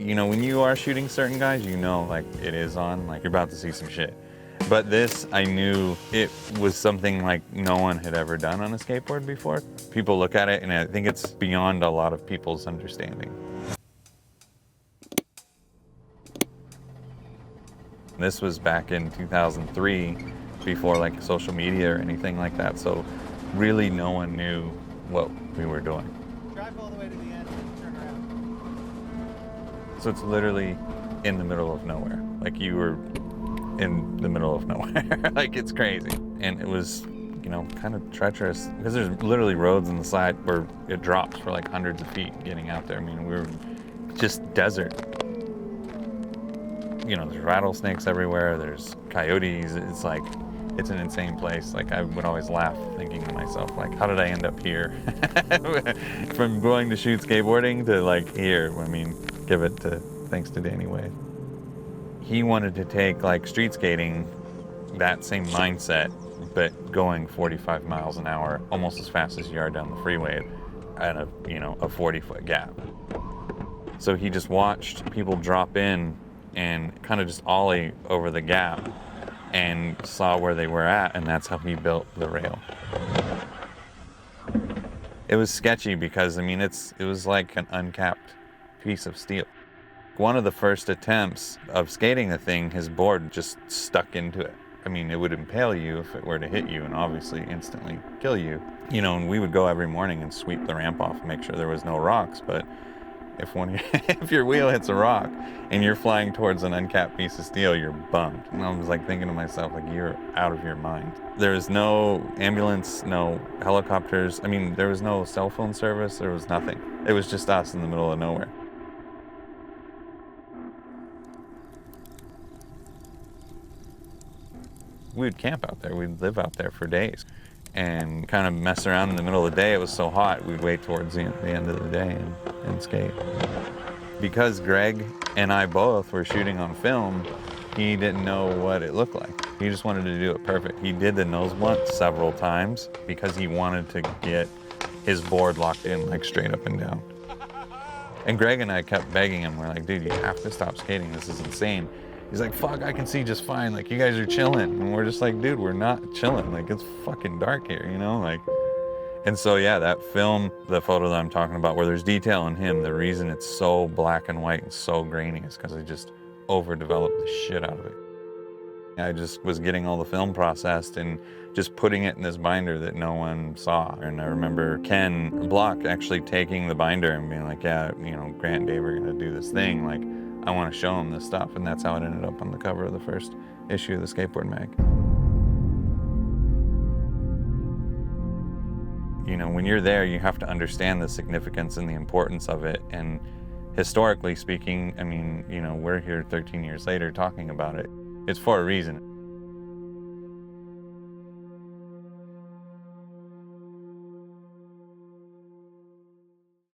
you know, when you are shooting certain guys, you know, like it is on, like you're about to see some shit. But this, I knew it was something like no one had ever done on a skateboard before. People look at it and I think it's beyond a lot of people's understanding. This was back in 2003, before like social media or anything like that. So really no one knew what we were doing. Drive all the way to the end and turn around. So it's literally in the middle of nowhere. Like you were in the middle of nowhere. Like it's crazy. And it was, you know, kind of treacherous because there's literally roads on the side where it drops for like hundreds of feet getting out there. I mean, we were just desert. You know, there's rattlesnakes everywhere, there's coyotes. It's like, it's an insane place. Like I would always laugh thinking to myself, like, how did I end up here? From going to shoot skateboarding to like here. I mean, give it to, thanks to Danny Way. He wanted to take like street skating, that same mindset, but going 45 miles an hour, almost as fast as you are down the freeway at a, you know, a 40-foot gap. So he just watched people drop in and kind of just ollie over the gap and saw where they were at, and that's how he built the rail. It was sketchy because, I mean, it was like an uncapped piece of steel. One of the first attempts of skating the thing, his board just stuck into it. I mean, it would impale you if it were to hit you and obviously instantly kill you. You know, and we would go every morning and sweep the ramp off and make sure there was no rocks, but if your wheel hits a rock and you're flying towards an uncapped piece of steel, you're bummed. And I was like thinking to myself, like, you're out of your mind. There was no ambulance, no helicopters. I mean, there was no cell phone service. There was nothing. It was just us in the middle of nowhere. We would camp out there. We'd live out there for days and kind of mess around in the middle of the day. It was so hot, we'd wait towards the end of the day and skate. Because Greg and I both were shooting on film, he didn't know what it looked like. He just wanted to do it perfect. He did the noseblunt several times because he wanted to get his board locked in like straight up and down. And Greg and I kept begging him. We're like, dude, you have to stop skating. This is insane. He's like, fuck, I can see just fine. Like, you guys are chilling. And we're just like, dude, we're not chilling. Like, it's fucking dark here, you know? Like, and so, yeah, that film, the photo that I'm talking about, where there's detail in him, the reason it's so black and white and so grainy is because I just overdeveloped the shit out of it. I just was getting all the film processed and just putting it in this binder that no one saw. And I remember Ken Block actually taking the binder and being like, yeah, you know, Grant and Dave are gonna do this thing. Like, I want to show them this stuff. And that's how it ended up on the cover of the first issue of the Skateboard Mag. You know, when you're there, you have to understand the significance and the importance of it. And historically speaking, I mean, you know, we're here 13 years later talking about it. It's for a reason.